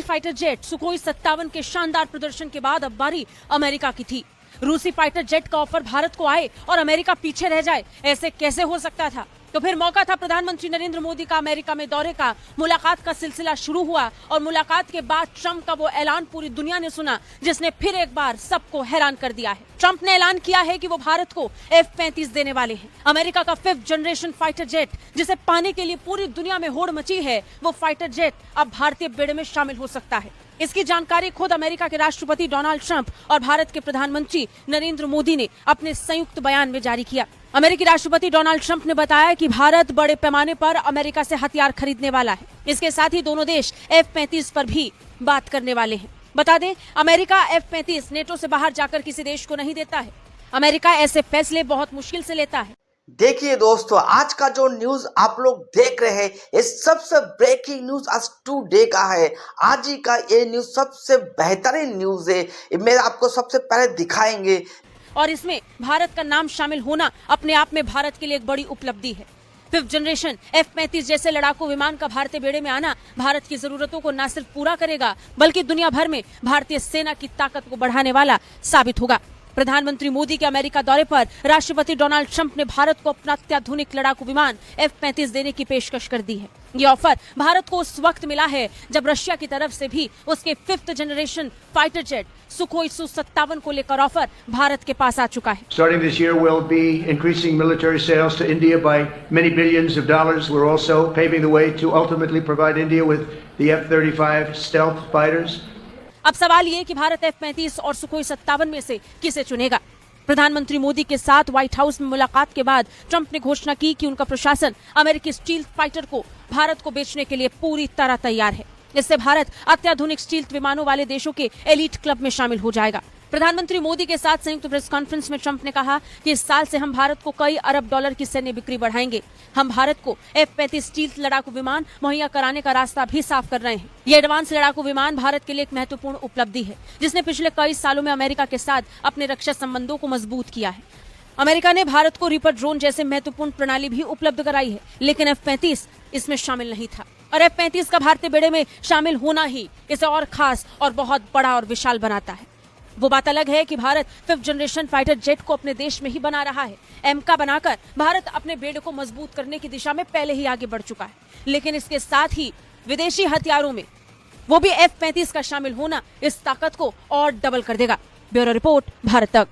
Fighter jet Sukhoi 57 के शानदार प्रदर्शन के बाद अब बारी अमेरिका की थी। रूसी फाइटर जेट का ऑफर भारत को आए और अमेरिका पीछे रह जाए, ऐसे कैसे हो सकता था? तो फिर मौका था प्रधानमंत्री नरेंद्र मोदी का अमेरिका में दौरे का। मुलाकात का सिलसिला शुरू हुआ और मुलाकात के बाद ट्रंप का वो ऐलान पूरी दुनिया ने सुना, जिसने फिर एक बार सबको हैरान कर दिया है। ट्रंप ने ऐलान किया है कि वो भारत को F-35 देने वाले हैं। अमेरिका का 5th जनरेशन फाइटर जेट, जिसे पाने के लिए पूरी दुनिया में होड़ मची है, वो फाइटर जेट अब भारतीय बेड़े में शामिल हो सकता है। इसकी जानकारी खुद अमेरिका के राष्ट्रपति डोनाल्ड ट्रंप और भारत के प्रधानमंत्री नरेंद्र मोदी ने अपने संयुक्त बयान में जारी किया। अमेरिकी राष्ट्रपति डोनाल्ड ट्रंप ने बताया कि भारत बड़े पैमाने पर अमेरिका से हथियार खरीदने वाला है। इसके साथ ही दोनों देश F-35 पर भी बात करने वाले हैं। बता दें, अमेरिका F-35 नेटो से बाहर जाकर किसी देश को नहीं देता है। अमेरिका ऐसे फैसले बहुत मुश्किल से लेता है। देखिए दोस्तों, आज का जो न्यूज आप लोग देख रहे हैं, ये सबसे ब्रेकिंग न्यूज आज टुडे का है। आज ही का ये न्यूज सबसे बेहतरीन न्यूज है, मैं आपको सबसे पहले दिखाएंगे। और इसमें भारत का नाम शामिल होना अपने आप में भारत के लिए एक बड़ी उपलब्धि है। 5th जनरेशन F-35 जैसे लड़ाकू विमान का भारतीय बेड़े में आना भारत की जरूरतों को न सिर्फ पूरा करेगा, बल्कि दुनिया भर में भारतीय सेना की ताकत को बढ़ाने वाला साबित होगा। प्रधानमंत्री मोदी के अमेरिका दौरे पर राष्ट्रपति डोनाल्ड ट्रंप ने भारत को अपना अत्याधुनिक लड़ाकू विमान F-35 देने की पेशकश कर दी है। ये ऑफर भारत को उस वक्त मिला है जब रशिया की तरफ से भी उसके 5th generation fighter jet Sukhoi Su-57 को लेकर ऑफर भारत के पास आ चुका है। Starting this year, we'll be increasing military sales to India by many billions of dollars. We're also paving the way to ultimately provide India with the F-35 stealth fighters. अब सवाल ये कि Bharat F-35 और Sukhoi 57 में से किसे चुनेगा? प्रधानमंत्री मोदी के साथ व्हाइट हाउस में मुलाकात के बाद ट्रंप ने घोषणा की कि उनका प्रशासन अमेरिकी स्टील्थ फाइटर को भारत को बेचने के लिए पूरी तरह तैयार है। इससे भारत अत्याधुनिक स्टील्थ विमानों वाले देशों के एलीट क्लब में शामिल हो जाएगा। प्रधानमंत्री मोदी के साथ संयुक्त प्रेस कॉन्फ्रेंस में ट्रंप ने कहा कि इस साल से हम भारत को कई अरब डॉलर की सैन्य बिक्री बढ़ाएंगे। हम भारत को F-35 स्टील्थ लड़ाकू विमान मुहैया कराने का रास्ता भी साफ कर रहे हैं। ये एडवांस लड़ाकू विमान भारत के लिए एक महत्वपूर्ण उपलब्धि है, जिसने पिछले कई सालों में अमेरिका के साथ अपने रक्षा संबंधों को मजबूत किया है। अमेरिका ने भारत को रीपर ड्रोन जैसे महत्वपूर्ण प्रणाली भी उपलब्ध कराई है, लेकिन F-35 इसमें शामिल नहीं था। और F-35 का भारतीय बेड़े में शामिल होना ही इसे और खास और बहुत बड़ा और विशाल बनाता है। वो बात अलग है कि Bharat 5th generation fighter jet को अपने देश में ही बना रहा है। एमका बनाकर भारत अपने बेड़े को मजबूत करने की दिशा में पहले ही आगे बढ़ चुका है, लेकिन इसके साथ ही विदेशी हथियारों में वो भी F-35 का शामिल होना इस ताकत को और डबल कर देगा। ब्यूरो रिपोर्ट, भारत तक।